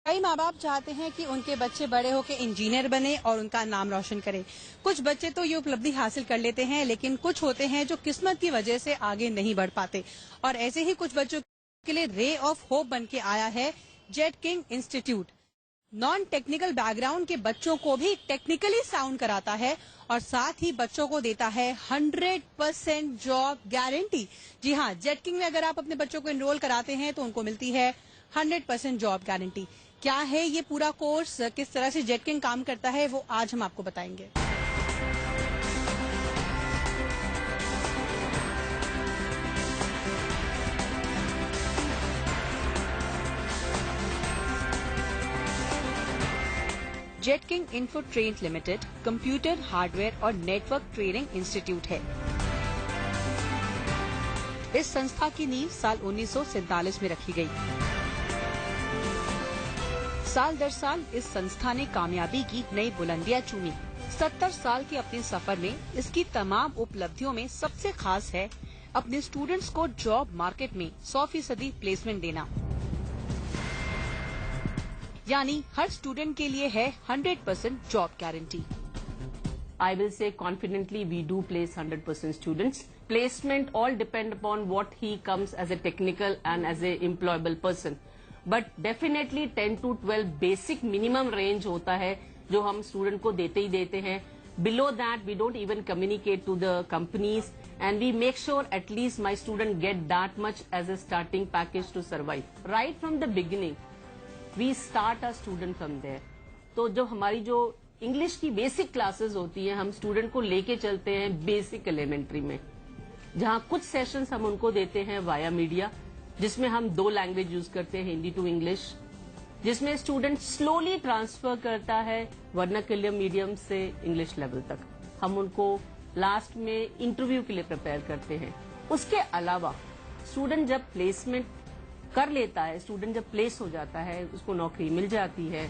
कई माँ बाप चाहते हैं कि उनके बच्चे बड़े होकर इंजीनियर बने और उनका नाम रोशन करें। कुछ बच्चे तो ये उपलब्धि हासिल कर लेते हैं, लेकिन कुछ होते हैं जो किस्मत की वजह से आगे नहीं बढ़ पाते। और ऐसे ही कुछ बच्चों के लिए रे ऑफ होप बन के आया है jet king institute. Non technical background के बच्चों को भी टेक्निकली साउंड कराता है और साथ ही बच्चों को देता है 100% जॉब गारंटी। जी हाँ, जेट किंग में अगर आप अपने बच्चों को एनरोल कराते हैं तो उनको मिलती है 100% जॉब गारंटी। क्या है ये पूरा कोर्स, किस तरह से जेट किंग काम करता है, वो आज हम आपको बताएंगे। Jet king info train limited computer, hardware और नेटवर्क ट्रेनिंग इंस्टीट्यूट है। इस संस्था की नींव साल 1947 में रखी गई। साल दर साल इस संस्था ने कामयाबी की नई बुलंदियां चूमी। 70 साल के अपने सफर में इसकी तमाम उपलब्धियों में सबसे खास है अपने स्टूडेंट्स को जॉब मार्केट में 100% प्लेसमेंट देना। यानी हर स्टूडेंट के लिए है 100% job guarantee. I will say confidently we do place 100% students. Placement all depend upon what he comes as a technical and as a employable person. But definitely 10 to 12 basic minimum range होता है जो हम student को देते ही देते हैं. Below that we don't even communicate to the companies and we make sure at least my student get that much as a starting package to survive. Right from the beginning we start a student from there. तो जो हमारी जो English की basic classes होती हैं हम student को लेके चलते हैं बेसिक एलिमेंट्री में, जहां कुछ सेशंस हम उनको देते हैं वाया मीडिया, जिसमें हम 2 लैंग्वेज यूज करते हैं, हिंदी टू इंग्लिश, जिसमें स्टूडेंट स्लोली ट्रांसफर करता है वर्नाक्युलर मीडियम से इंग्लिश लेवल तक। हम उनको लास्ट में इंटरव्यू के लिए प्रिपेयर करते हैं। उसके अलावा स्टूडेंट जब प्लेसमेंट कर लेता है, स्टूडेंट जब प्लेस हो जाता है, उसको नौकरी मिल जाती है,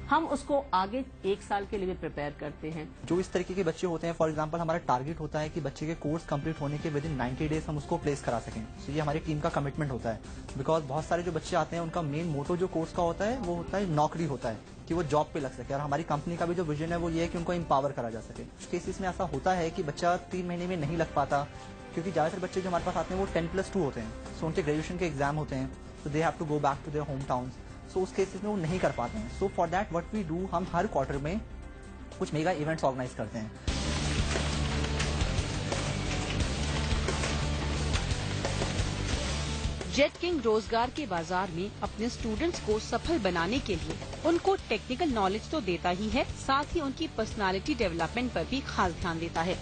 हम उसको आगे 1 साल के लिए भी प्रिपेयर करते हैं। जो इस तरीके के बच्चे होते हैं, फॉर एग्जांपल हमारा टारगेट होता है कि बच्चे के कोर्स कंप्लीट होने के विदिन 90 डेज हम उसको प्लेस करा सकें। तो ये हमारी टीम का कमिटमेंट होता है, बिकॉज बहुत सारे जो बच्चे आते हैं उनका मेन मोटो जो कोर्स का होता है वो होता है नौकरी होता है, कि वो जॉब पे लग सके। और हमारी कंपनी का भी जो विजन है वो ये है कि उनको एम्पावर करा जा सके। कुछ केसेस में ऐसा होता है कि बच्चा 3 महीने में नहीं लग पाता, क्योंकि ज्यादातर बच्चे जो हमारे पास आते हैं वो 10+2 होते हैं, सो उनके ग्रेजुएशन के एग्जाम होते हैं, तो they have to go back to their home town. So उस केसेस में वो नहीं कर पाते हैं। So for that what we do, हम हर क्वार्टर में कुछ मेगा इवेंट्स ऑर्गेनाइज करते हैं। जेट किंग रोजगार के बाजार में अपने स्टूडेंट्स को सफल बनाने के लिए उनको टेक्निकल नॉलेज तो देता ही है, साथ ही उनकी पर्सनालिटी डेवलपमेंट पर भी खास ध्यान देता है।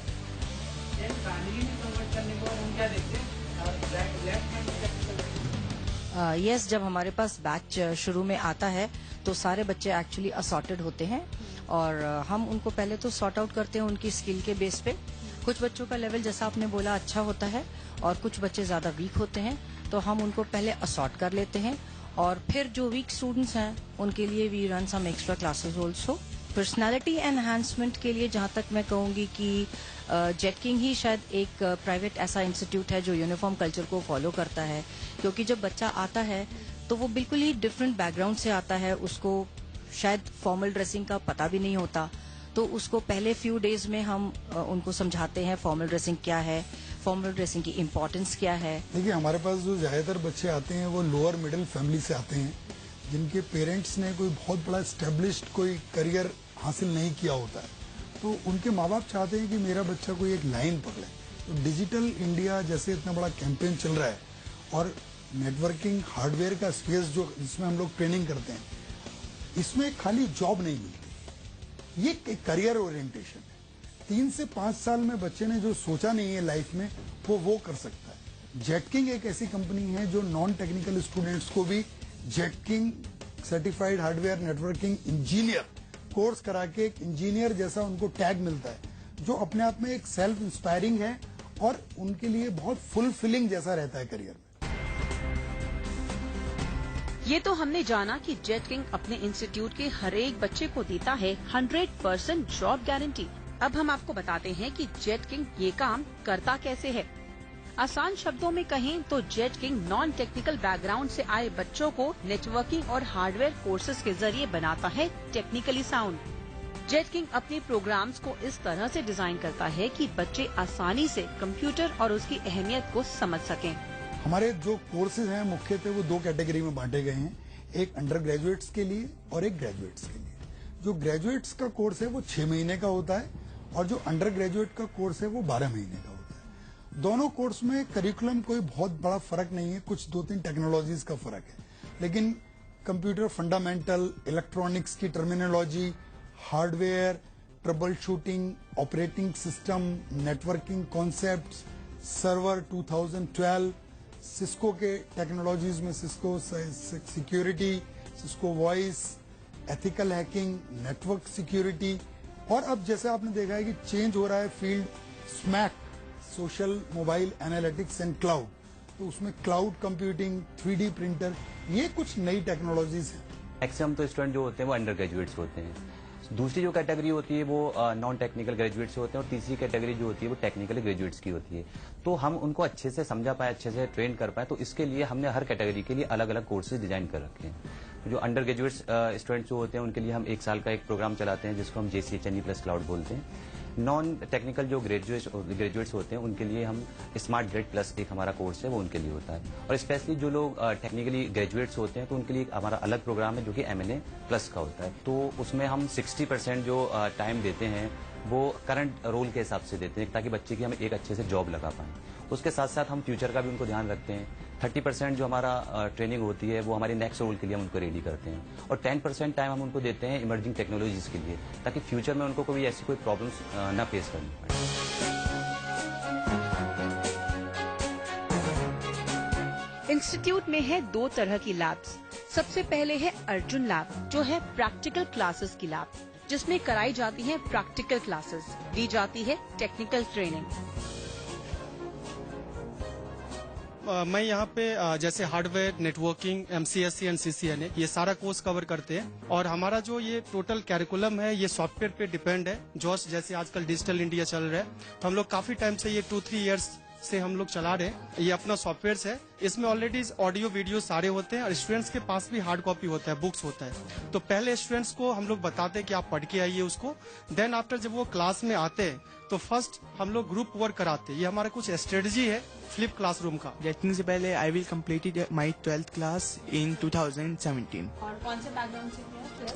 यस, जब हमारे पास बैच शुरू में आता है तो सारे बच्चे एक्चुअली असॉर्टेड होते हैं और हम उनको पहले तो सॉर्ट आउट करते हैं उनकी स्किल के बेस पे। कुछ बच्चों का लेवल जैसा आपने बोला अच्छा होता है और कुछ बच्चे ज्यादा वीक होते हैं, तो हम उनको पहले असॉर्ट कर लेते हैं और फिर जो वीक स्टूडेंट्स हैं उनके लिए we run some extra classes also. Personality enhancement के लिए जहां तक मैं कहूंगी कि जेट किंग ही शायद एक प्राइवेट ऐसा इंस्टीट्यूट है जो यूनिफॉर्म कल्चर को फॉलो करता है, क्योंकि जब बच्चा आता है तो वो बिल्कुल ही डिफरेंट बैकग्राउंड से आता है, उसको शायद फॉर्मल ड्रेसिंग का पता भी नहीं होता, तो उसको पहले फ्यू डेज में हम उनको समझाते हैं फॉर्मल ड्रेसिंग क्या है, फॉर्मल ड्रेसिंग की इम्पोर्टेंस क्या है। देखिए, हमारे पास जो ज्यादातर बच्चे आते हैं वो लोअर मिडिल फैमिली से आते हैं, जिनके पेरेंट्स ने कोई बहुत बड़ा स्टेब्लिश्ड कोई करियर हासिल नहीं किया होता है, तो उनके माँ बाप चाहते हैं कि मेरा बच्चा कोई एक लाइन पकड़े। तो डिजिटल इंडिया जैसे इतना बड़ा कैंपेन चल रहा है और नेटवर्किंग हार्डवेयर का स्पेस जो जिसमें हम लोग ट्रेनिंग करते हैं, इसमें खाली जॉब नहीं मिलती, ये एक करियर ओरिएंटेशन है। 3 से 5 साल में बच्चे ने जो सोचा नहीं है लाइफ में वो कर सकता है। जेट किंग एक ऐसी कंपनी है जो नॉन टेक्निकल स्टूडेंट्स को भी jet king certified hardware networking engineer course करा के एक इंजीनियर जैसा उनको टैग मिलता है, जो अपने आप में एक सेल्फ इंस्पायरिंग है और उनके लिए बहुत फुलफिलिंग जैसा रहता है करियर में। ये तो हमने जाना कि जेट किंग अपने इंस्टीट्यूट के हर एक बच्चे को देता है 100% जॉब गारंटी। अब हम आपको बताते हैं कि जेट किंग ये काम करता कैसे है। आसान शब्दों में कहें तो jet king non technical background से आए बच्चों को नेटवर्किंग और हार्डवेयर कोर्सेज के जरिए बनाता है टेक्निकली साउंड। जेट किंग अपने प्रोग्राम्स को इस तरह से डिजाइन करता है कि बच्चे आसानी से कंप्यूटर और उसकी अहमियत को समझ सकें। हमारे जो कोर्सेज हैं मुख्यतः वो 2 कैटेगरी में बांटे गए हैं, एक अंडर ग्रेजुएट्स के लिए और एक ग्रेजुएट्स के लिए। जो ग्रेजुएट्स का कोर्स है वो 6 महीने का होता है और जो अंडर ग्रेजुएट का कोर्स है वो 12 महीने का होता है। दोनों कोर्स में करिकुलम कोई बहुत बड़ा फर्क नहीं है, कुछ 2-3 टेक्नोलॉजीज का फर्क है, लेकिन कंप्यूटर फंडामेंटल, इलेक्ट्रॉनिक्स की terminology, hardware, trouble shooting, operating system, networking concepts, server 2012, Cisco के टेक्नोलॉजीज में Cisco security, Cisco voice, ethical hacking, network security, और अब जैसे आपने देखा है कि चेंज हो रहा है field, smack, social mobile analytics and cloud, तो उसमें क्लाउड कंप्यूटिंग, 3D प्रिंटर, ये कुछ नई टेक्नोलॉजीज हैं। मैक्सिमम तो स्टूडेंट जो होते हैं वो अंडर ग्रेजुएट्स होते हैं। दूसरी जो कैटेगरी होती है वो नॉन टेक्निकल ग्रेजुएट्स होते हैं और तीसरी कैटेगरी जो होती है वो टेक्निकल ग्रेजुएट्स की होती है। तो हम उनको अच्छे से समझा पाए, अच्छे से ट्रेन कर पाए, तो इसके लिए हमने हर कैटेगरी के लिए अलग अलग कोर्सेज डिजाइन कर रखे हैं। जो अंडर ग्रेजुएट्स स्टूडेंट्स जो होते हैं उनके लिए हम 1 साल का एक प्रोग्राम चलाते हैं जिसको हम JCHNE+ क्लाउड बोलते हैं। नॉन टेक्निकल जो ग्रेजुएट्स होते हैं उनके लिए हम स्मार्ट ग्रेड प्लस एक हमारा कोर्स है वो उनके लिए होता है। और स्पेशली जो लोग टेक्निकली ग्रेजुएट्स होते हैं तो उनके लिए हमारा अलग प्रोग्राम है जो कि MNA+ का होता है। तो उसमें हम 60% जो टाइम देते हैं वो करंट रोल के हिसाब से देते हैं ताकि बच्चे की हम एक अच्छे से जॉब लगा पाएं। उसके साथ साथ हम फ्यूचर का भी उनको ध्यान रखते हैं। 30% जो हमारा ट्रेनिंग होती है वो हमारे नेक्स्ट रोल के लिए हम उनको रेडी करते हैं और 10% टाइम हम उनको देते हैं इमर्जिंग टेक्नोलॉजीज के लिए ताकि फ्यूचर में उनको कोई ऐसी कोई प्रॉब्लम्स ना फेस करनी पड़े। इंस्टीट्यूट में है 2 तरह की लैब्स। सबसे पहले है अर्जुन लैब जो है प्रैक्टिकल क्लासेस की लैब, जिसमें कराई जाती है प्रैक्टिकल क्लासेस, दी जाती है टेक्निकल ट्रेनिंग। मैं यहाँ पे जैसे hardware, networking, MCSE and CCNA ये सारा कोर्स कवर करते हैं और हमारा जो ये टोटल कैरिकुलम है ये सॉफ्टवेयर पे डिपेंड है। जैसे आजकल डिजिटल इंडिया चल रहा है तो हम लोग काफी टाइम से ये 2-3 इयर्स से हम लोग चला रहे हैं। ये अपना सॉफ्टवेयर है, इसमें ऑलरेडी ऑडियो वीडियो सारे होते हैं और स्टूडेंट्स के पास भी हार्ड कॉपी होता है, बुक्स होता है। तो पहले स्टूडेंट्स को हम लोग बताते हैं कि आप पढ़ के आइए उसको, देन आफ्टर जब वो क्लास में आते हैं तो फर्स्ट हम लोग ग्रुप वर्क कराते हैं। ये हमारा कुछ स्ट्रेटजी है फ्लिप क्लासरूम का। जेटिंग से पहले I will completed my 12th class in 2017। और कौन से बैकग्राउंड से किया?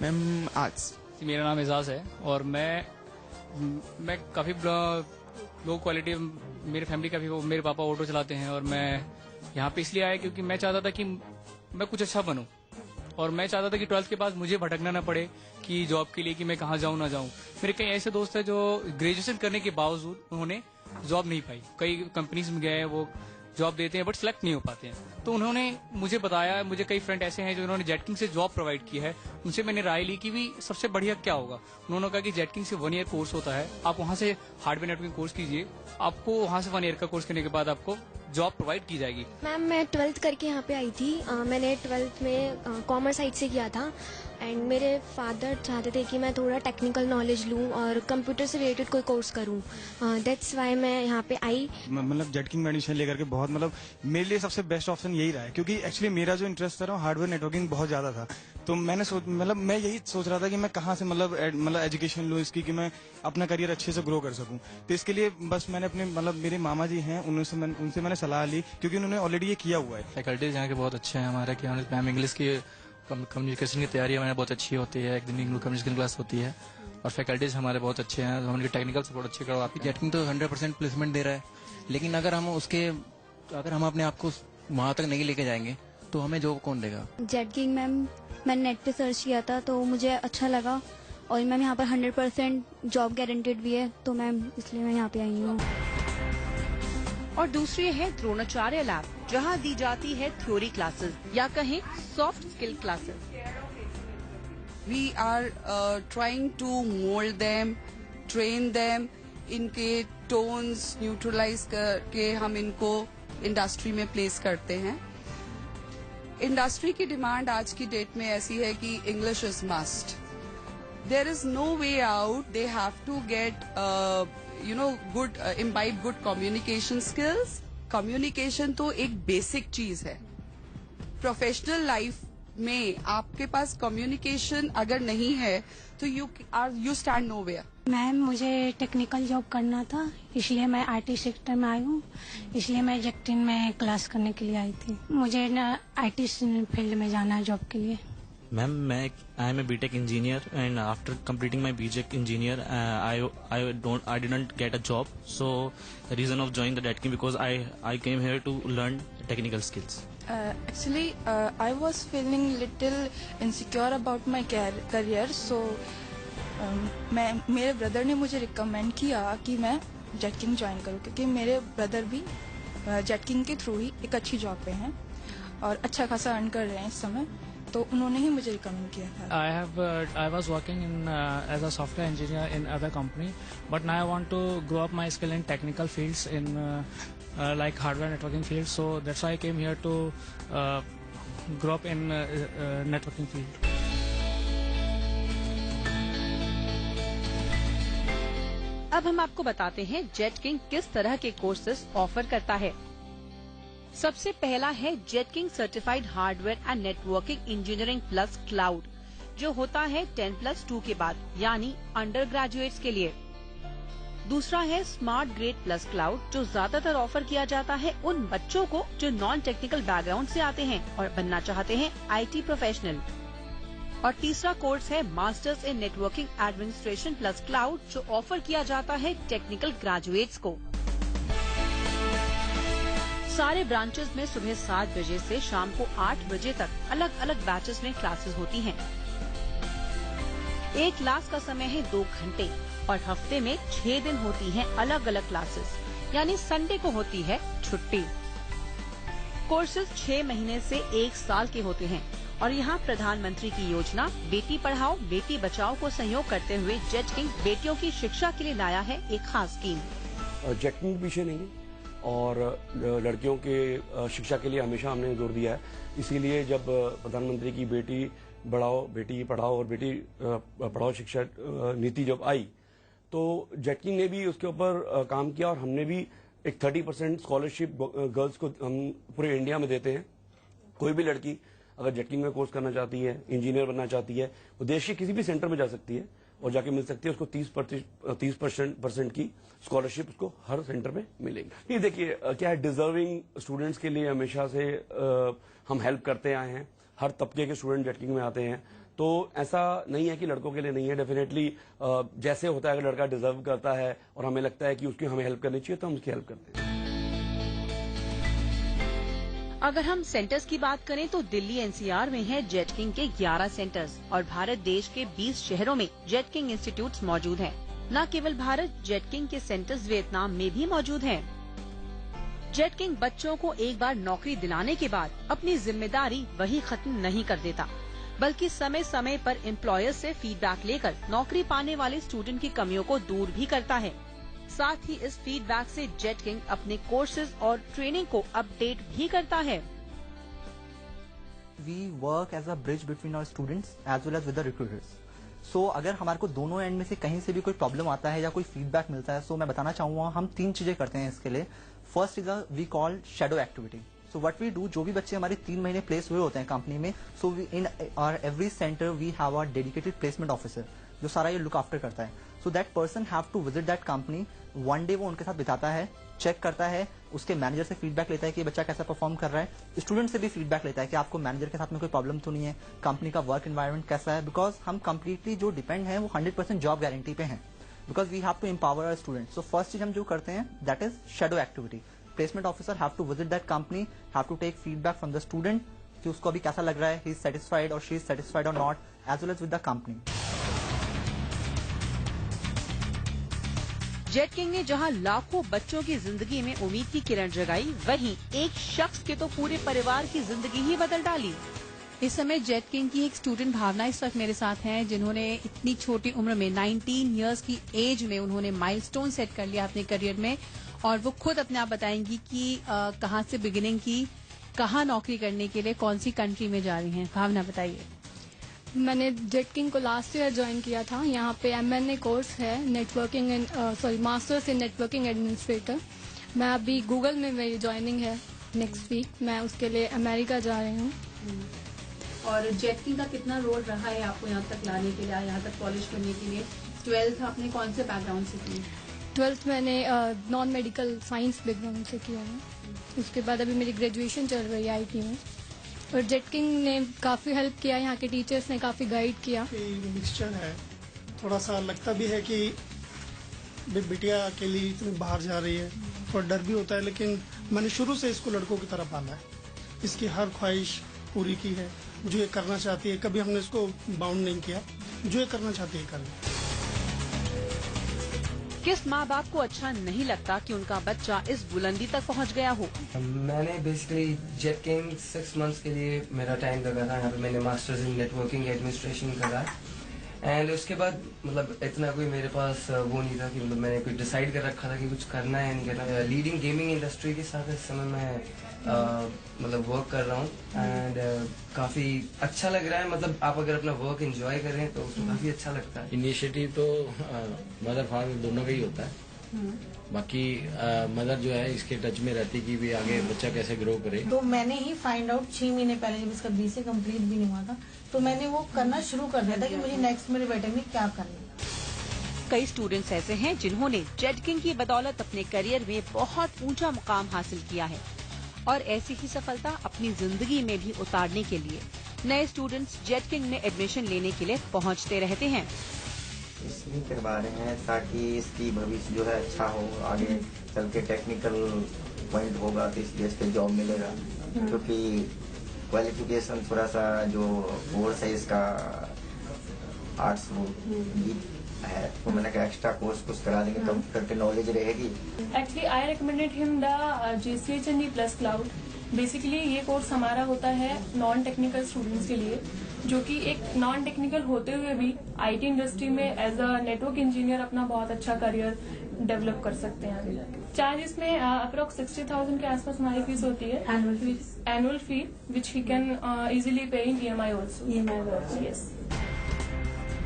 Ma'am arts. मेरा नाम एजाज है और मैं काफी लो क्वालिटी, मेरी फैमिली का भी, मेरे पापा ऑटो चलाते हैं और मैं यहाँ पे इसलिए आया क्योंकि मैं चाहता था कि मैं कुछ अच्छा बनूं और मैं चाहता था कि 12th के बाद मुझे भटकना ना पड़े कि जॉब के लिए कि मैं कहाँ जाऊँ ना जाऊँ। मेरे कई ऐसे दोस्त हैं जो ग्रेजुएशन करने के बावजूद उन्होंने जॉब नहीं पाई, कई कंपनीज में गए, वो जॉब देते हैं बट सिलेक्ट नहीं हो पाते हैं। तो उन्होंने मुझे बताया, मुझे कई फ्रेंड ऐसे हैं जो उन्होंने जेटकिंग से जॉब प्रोवाइड की है, उनसे मैंने राय ली कि भी सबसे बढ़िया क्या होगा। उन्होंने कहा कि जेटकिंग से 1 ईयर कोर्स होता है, आप वहां से हार्डवेयर नेटवर्किंग कोर्स कीजिए, आपको वहां से 1 ईयर का कोर्स करने के बाद आपको जॉब प्रोवाइड की जाएगी। मैम मैं 12th करके यहाँ पे आई थी। मैंने 12th में कॉमर्स साइड से किया था एंड मेरे फादर चाहते थे कि मैं थोड़ा टेक्निकल नॉलेज लूँ और कंप्यूटर से रिलेटेड कोई कोर्स करूँ। दैट्स वाई मैं यहाँ पे आई। मतलब जेटकिंग में एडमिशन लेकर के बहुत मतलब मेरे लिए सबसे बेस्ट ऑप्शन यही रहा है क्योंकि एक्चुअली मेरा जो इंटरेस्ट था हार्डवेयर नेटवर्किंग बहुत ज्यादा था। तो मैंने मैं यही सोच रहा था कि मैं कहाँ से मतलब एजुकेशन लूँ इसकी कि मैं अपना करियर अच्छे से ग्रो कर सकूँ। तो इसके लिए बस मैंने अपने मेरे मामा जी हैं उनसे मैंने सलाह ली क्योंकि उन्होंने ऑलरेडी ये किया हुआ है। फैकल्टीज यहाँ के बहुत अच्छे हैं हमारे, कि मैम इंग्लिश की कम्युनिकेशन की तैयारी हमारे बहुत अच्छी होती है, एक दिन इंग्लिश कम्युनिकेशन क्लास होती है और फैकल्टीज हमारे बहुत अच्छे हैं, हम उनकी टेक्निकल सपोर्ट अच्छी करवाते हैं। जेटकिंग तो 100% प्लेसमेंट दे रहा है, लेकिन अगर हम अपने आप को वहाँ तक नहीं लेके जाएंगे तो हमें जॉब कौन देगा। जेटकिंग मैम मैंने नेट पे सर्च किया था तो मुझे अच्छा लगा और मैम यहाँ पर 100% जॉब गारंटेड भी है, तो मैम इसलिए मैं यहाँ पे आई हूँ। और दूसरी है द्रोणाचार्य लैब, जहाँ दी जाती है थ्योरी क्लासेस या कहें soft skill classes. We are trying to mold them, train them, इनके टोन्स न्यूट्रलाइज करके हम इनको इंडस्ट्री में प्लेस करते हैं। इंडस्ट्री की डिमांड आज की डेट में ऐसी है कि English is must. There is no way out, they have to get good imbibe good communication skills. Communication तो एक बेसिक चीज है. प्रोफेशनल लाइफ में आपके पास कम्युनिकेशन अगर नहीं है तो यू स्टैंड नोवेयर. मैम, मुझे टेक्निकल जॉब करना था, इसलिए मैं आईटी सेक्टर में आई हूँ. इसलिए मैं जेक्टिन में क्लास करने के लिए आई थी. मुझे ना आईटी फील्ड में जाना है जॉब के लिए. Ma'am, I am a BTech engineer, and after completing my BTech engineer, I didn't get a job. So the reason of joining the DETKIN because I came here to learn technical skills. Actually, I was feeling little insecure about my career. So मेरे brother ने मुझे recommend किया कि मैं Jetking join करूँ, क्योंकि मेरे brother भी जेटकिंग के थ्रू ही एक अच्छी जॉब पे हैं और अच्छा खासा अर्न कर रहे हैं इस समय. तो उन्होंने ही मुझे रिकमेंड किया था. I was working in as a software engineer in other company, but now I want to grow up my skill in technical fields in like hardware networking field. So that's why I came here to grow up in networking field. अब हम आपको बताते हैं Jetking किस तरह के courses offer करता है. सबसे पहला है Jetking certified hardware and networking engineering plus cloud, जो होता है 10+2 के बाद, यानी अंडर ग्रेजुएट्स के लिए. दूसरा है स्मार्ट ग्रेड प्लस क्लाउड, जो ज्यादातर ऑफर किया जाता है उन बच्चों को जो नॉन टेक्निकल बैकग्राउंड से आते हैं और बनना चाहते हैं आईटी प्रोफेशनल. और तीसरा कोर्स है masters in networking administration plus cloud, जो ऑफर किया जाता है टेक्निकल ग्रेजुएट्स को. सारे ब्रांचेस में सुबह 7 बजे से शाम को 8 बजे तक अलग अलग बैचेस में क्लासेस होती हैं. एक क्लास का समय है 2 घंटे और हफ्ते में 6 दिन होती हैं अलग अलग क्लासेस, यानी संडे को होती है छुट्टी. कोर्सेज 6 महीने से 1 साल के होते हैं और यहाँ प्रधानमंत्री की योजना बेटी पढ़ाओ बेटी बचाओ को सहयोग करते हुए जेटकिंग बेटियों की शिक्षा के लिए लाया है एक खास स्कीम. जेटकिंग पीछे नहीं है और लड़कियों के शिक्षा के लिए हमेशा हमने जोर दिया है. इसीलिए जब प्रधानमंत्री की बेटी पढ़ाओ और बेटी पढ़ाओ शिक्षा नीति जब आई, तो जेटकिंग ने भी उसके ऊपर काम किया और हमने भी एक 30% स्कॉलरशिप गर्ल्स को हम पूरे इंडिया में देते हैं. कोई भी लड़की अगर जेटकिंग में कोर्स करना चाहती है, इंजीनियर बनना चाहती है, वो देश के किसी भी सेंटर में जा सकती है और जाके मिल सकती है. उसको 30% की स्कॉलरशिप उसको हर सेंटर में मिलेगी. ये देखिए क्या है, डिजर्विंग स्टूडेंट्स के लिए हमेशा से हम हेल्प करते आए हैं. हर तबके के स्टूडेंट जेटकिंग में आते हैं, तो ऐसा नहीं है कि लड़कों के लिए नहीं है. डेफिनेटली जैसे होता है, अगर लड़का डिजर्व करता है और हमें लगता है कि उसकी हमें हेल्प करनी चाहिए तो हम उसकी हेल्प करते हैं. अगर हम सेंटर्स की बात करें तो दिल्ली एनसीआर में है जेटकिंग के 11 सेंटर्स और भारत देश के 20 शहरों में जेटकिंग इंस्टीट्यूट्स मौजूद हैं. न केवल भारत, जेटकिंग के सेंटर्स वियतनाम में भी मौजूद हैं. जेटकिंग बच्चों को एक बार नौकरी दिलाने के बाद अपनी जिम्मेदारी वही खत्म नहीं कर देता, बल्कि समय समय पर एम्प्लॉयर से फीडबैक लेकर नौकरी पाने वाले स्टूडेंट की कमियों को दूर भी करता है. साथ ही इस फीडबैक से जेटकिंग अपने कोर्सेज और ट्रेनिंग को अपडेट भी करता है. We work as a bridge between our students as well as with the recruiters. So अगर हमारे को दोनों एंड में से कहीं से भी कोई प्रॉब्लम आता है या कोई फीडबैक मिलता है, so मैं बताना चाहूंगा हम 3 चीजें करते हैं इसके लिए. First is we call shadow activity. So what we do, जो भी बच्चे हमारे 3 महीने प्लेस हुए होते हैं कंपनी में, so in every centre we have a dedicated placement officer जो सारा ये लुक आफ्टर करता है. So that person have to visit that company. 1 day वो उनके साथ बिताता है, चेक करता है, उसके मैनेजर से फीडबैक लेता है कि बच्चा कैसा परफॉर्म कर रहा है. स्टूडेंट से भी फीडबैक लेता है कि आपको मैनेजर के साथ में कोई प्रॉब्लम तो नहीं है, कंपनी का वर्क एनवायरनमेंट कैसा है. बिकॉज हम कंप्लीटली जो डिपेंड है वो 100% जॉब गारंटी पे है, because we have to empower our student. So first चीज हम जो करते हैं that is shadow activity. Placement officer have to visit that company, have to take feedback from the student कि उसको अभी कैसा लग रहा है, ही इज सेटिस्फाइड और शी इज सेटिस्फाइड और not, as well as with the company. Jetking ने जहां लाखों बच्चों की जिंदगी में उम्मीद की किरण जगाई, वहीं एक शख्स के तो पूरे परिवार की जिंदगी ही बदल डाली. इस समय जेटकिंग की एक स्टूडेंट भावना इस वक्त मेरे साथ हैं, जिन्होंने इतनी छोटी उम्र में 19 इयर्स की एज में उन्होंने माइलस्टोन सेट कर लिया अपने करियर में, और वो खुद अपने आप बताएंगी कि कहाँ से बिगिनिंग की, कहाँ नौकरी करने के लिए, कौन सी कंट्री में जा रही हैं. भावना बताइए. मैंने जेट किंग को लास्ट ईयर ज्वाइन किया था। यहाँ पे MNA कोर्स है, networking and masters in networking administrator. मैं अभी गूगल में मेरी ज्वाइनिंग है नेक्स्ट वीक। मैं उसके लिए अमेरिका जा रही हूँ। और जेट किंग का कितना रोल रहा है आपको यहाँ तक लाने के लिए, यहाँ तक पॉलिश करने के लिए? 12th आपने कौन से बैकग्राउंड से की? 12th मैंने नॉन मेडिकल साइंस बैकग्राउंड से किया है। उसके बाद अभी मेरी ग्रेजुएशन चल रही है IT में। और जेट किंग ने काफ़ी हेल्प किया, यहाँ के टीचर्स ने काफ़ी गाइड किया। मिक्सचर है, थोड़ा सा लगता भी है कि बिटिया अकेली इतनी बाहर जा रही है, थोड़ा डर भी होता है, लेकिन मैंने शुरू से इसको लड़कों की तरह पाला है। इसकी हर ख्वाहिश पूरी की है, जो ये करना चाहती है। कभी हमने इसको बाउंड नहीं किया, जो ये करना चाहती है करना। किस माँ बाप को अच्छा नहीं लगता कि उनका बच्चा इस बुलंदी तक पहुँच गया हो? मैंने बेसिकली जेट किंग 6 मंथ्स के लिए मेरा टाइम लगा था। यहाँ पे मैंने मास्टर्स इन नेटवर्किंग एडमिनिस्ट्रेशन करा एंड उसके बाद मतलब इतना कोई मेरे पास वो नहीं था कि मतलब मैंने कोई डिसाइड कर रखा था कि कुछ करना है नहीं करना है। लीडिंग गेमिंग इंडस्ट्री के साथ इस समय मैं मतलब वर्क कर रहा हूँ एंड काफी अच्छा लग रहा है। मतलब आप अगर अपना वर्क एंजॉय करें तो उसमें काफी अच्छा लगता है। इनिशिएटिव तो मदर फादर दोनों का ही होता है। बाकी मदर जो है इसके टच में रहती कि भी आगे बच्चा कैसे ग्रो करे। तो मैंने ही फाइंड आउट 6 महीने पहले, जब इसका BC कंप्लीट भी नहीं हुआ था, तो मैंने वो करना शुरू कर दिया था कि मुझे नेक्स्ट मेरे बेटे में क्या करना है। कई स्टूडेंट्स ऐसे हैं जिन्होंने जेट किंग की बदौलत अपने करियर में बहुत ऊंचा मुकाम हासिल किया है और ऐसी ही सफलता अपनी जिंदगी में भी उतारने के लिए नए स्टूडेंट्स जेट किंग में एडमिशन लेने के लिए पहुंचते रहते हैं। इसलिए करवा रहे हैं ताकि इसकी भविष्य जो है अच्छा हो, आगे चल के टेक्निकल पॉइंट होगा तो इसलिए इसके जॉब मिलेगा। क्योंकि क्वालिफिकेशन थोड़ा सा जो कोर्स है इसका आर्ट्स वो है, तो मैंने कहा एक्स्ट्रा कोर्स कुछ करा देंगे तब करके नॉलेज रहेगी। Actually I recommended him the GCHND plus cloud. Basically ये कोर्स हमारा होता है नॉन टेक्निकल स्टूडेंट्स के लिए, जो कि एक नॉन टेक्निकल होते हुए भी IT इंडस्ट्री में एज अ नेटवर्क इंजीनियर अपना बहुत अच्छा करियर डेवलप कर सकते हैं आगे जाके। चार्जेस में अप्रोक्स 60,000 के आसपास हमारी फीस होती है, annual fee which he can easily पे इन EMI also. Yes.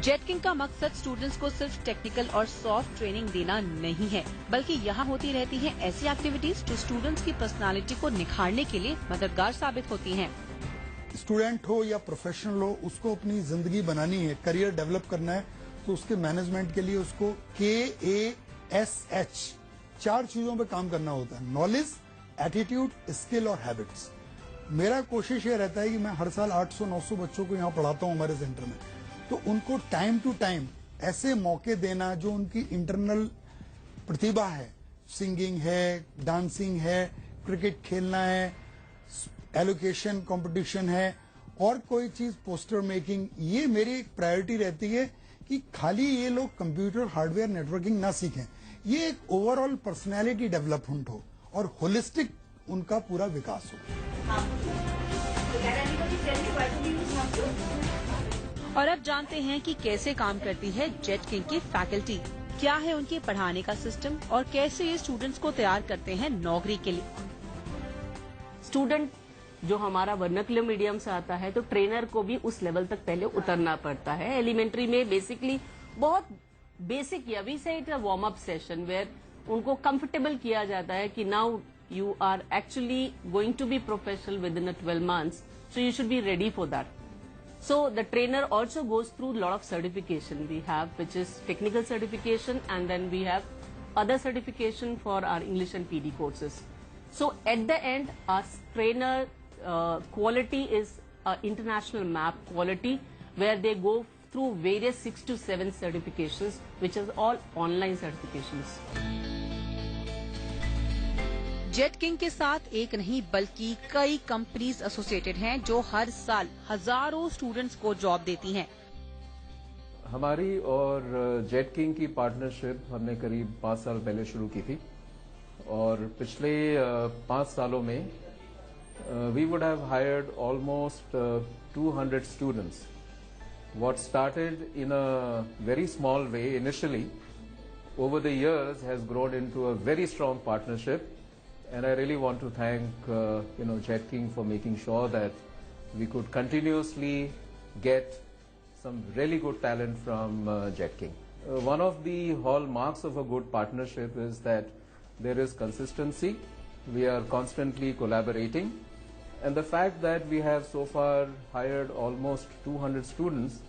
Jet king का मकसद स्टूडेंट्स को सिर्फ टेक्निकल और सॉफ्ट ट्रेनिंग देना नहीं है, बल्कि यहाँ होती रहती हैं ऐसी एक्टिविटीज जो स्टूडेंट्स की पर्सनालिटी को निखारने के लिए मददगार साबित होती हैं। स्टूडेंट हो या प्रोफेशनल हो, उसको अपनी जिंदगी बनानी है, करियर डेवलप करना है, तो उसके मैनेजमेंट के लिए उसको KASH 4 चीजों पे काम करना होता है: नॉलेज, एटीट्यूड, स्किल और हैबिट्स। मेरा कोशिश ये रहता है कि मैं हर साल 800-900 बच्चों को यहाँ पढ़ाता हूँ हमारे सेंटर में, तो उनको टाइम टू टाइम ऐसे मौके देना जो उनकी इंटरनल प्रतिभा है, सिंगिंग है, डांसिंग है, क्रिकेट खेलना है, एलोकेशन कंपटीशन है और कोई चीज पोस्टर मेकिंग, ये मेरी एक प्रायोरिटी रहती है कि खाली ये लोग कंप्यूटर हार्डवेयर नेटवर्किंग ना सीखें, ये एक ओवरऑल पर्सनैलिटी डेवलपमेंट हो और होलिस्टिक उनका पूरा विकास हो। और अब जानते हैं कि कैसे काम करती है जेट किंग की फैकल्टी, क्या है उनके पढ़ाने का सिस्टम और कैसे ये स्टूडेंट्स को तैयार करते हैं नौकरी के लिए। स्टूडेंट जो हमारा वर्नाक्युलर मीडियम से आता है तो ट्रेनर को भी उस लेवल तक पहले उतरना पड़ता है। एलिमेंट्री में बेसिकली बहुत basic, we say it a warm up session where उनको कंफर्टेबल किया जाता है कि now you are actually going to be professional within 12 months, so you should be ready for that. So the trainer also goes through a lot of certification we have, which is technical certification, and then we have other certification for our English and PD courses. So at the end, our trainer quality is international map quality, where they go through various 6 to 7 certifications, which is all online certifications. Jet king के साथ एक नहीं बल्कि कई companies associated हैं जो हर साल हजारों स्टूडेंट्स को जॉब देती हैं। हमारी और जेट किंग की पार्टनरशिप हमने करीब 5 साल पहले शुरू की थी और पिछले 5 सालों में we would have hired almost 200 students. What started in a very small way initially, over the years has grown into a very strong partnership. And I really want to thank Jet King for making sure that we could continuously get some really good talent from Jet King. One of the hallmarks of a good partnership is that there is consistency. We are constantly collaborating. And the fact that we have so far hired almost 200 students,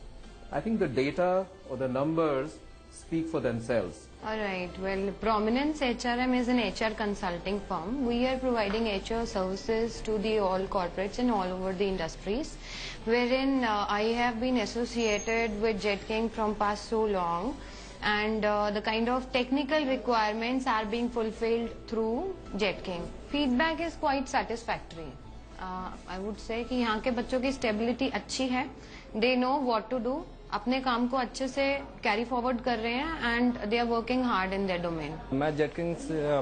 I think the data or the numbers speak for themselves. All right. Well, Prominence HRM is an HR consulting firm. We are providing HR services to the all corporates and all over the industries, wherein I have been associated with Jet King from past so long, and the kind of technical requirements are being fulfilled through Jet King. Feedback is quite satisfactory. I would say कि यहाँ के बच्चों की stability अच्छी है. They know what to do. अपने काम को अच्छे से कैरी फॉरवर्ड कर रहे हैं and they are working hard in their domain. मैं जेट किंग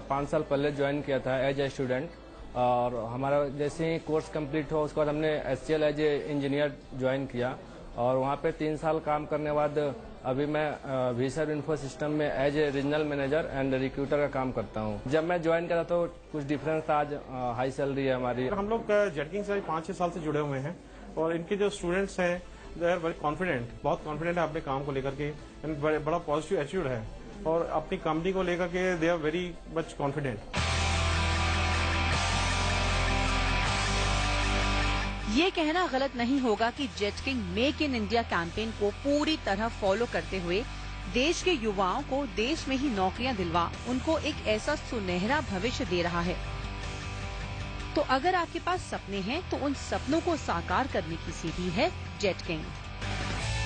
5 साल पहले ज्वाइन किया था एज ए स्टूडेंट, और हमारा जैसे ही कोर्स कंप्लीट हुआ उसके बाद हमने HCL as a engineer join किया, और वहाँ पे 3 साल काम करने के बाद अभी मैं वीसर इन्फो सिस्टम में as a regional manager and recruiter का काम करता हूँ. जब मैं ज्वाइन करा तो कुछ डिफरेंस था, आज हाई सैलरी है हमारी. हम लोग जेट किंग से 5-6 साल से जुड़े हुए हैं, और इनके जो स्टूडेंट्स हैं दे आर वेरी कॉन्फिडेंट, बहुत कॉन्फिडेंट है अपने काम को लेकर के, बड़ा पॉजिटिव एटीट्यूड है, और अपनी कंपनी को लेकर के they are very much confident. ये कहना गलत नहीं होगा कि Jetking make in India campaign को पूरी तरह फॉलो करते हुए देश के युवाओं को देश में ही नौकरियां दिलवा उनको एक ऐसा सुनहरा भविष्य दे रहा है. तो अगर आपके पास सपने हैं तो उन सपनों को साकार करने की सीढ़ी है जेट किंग.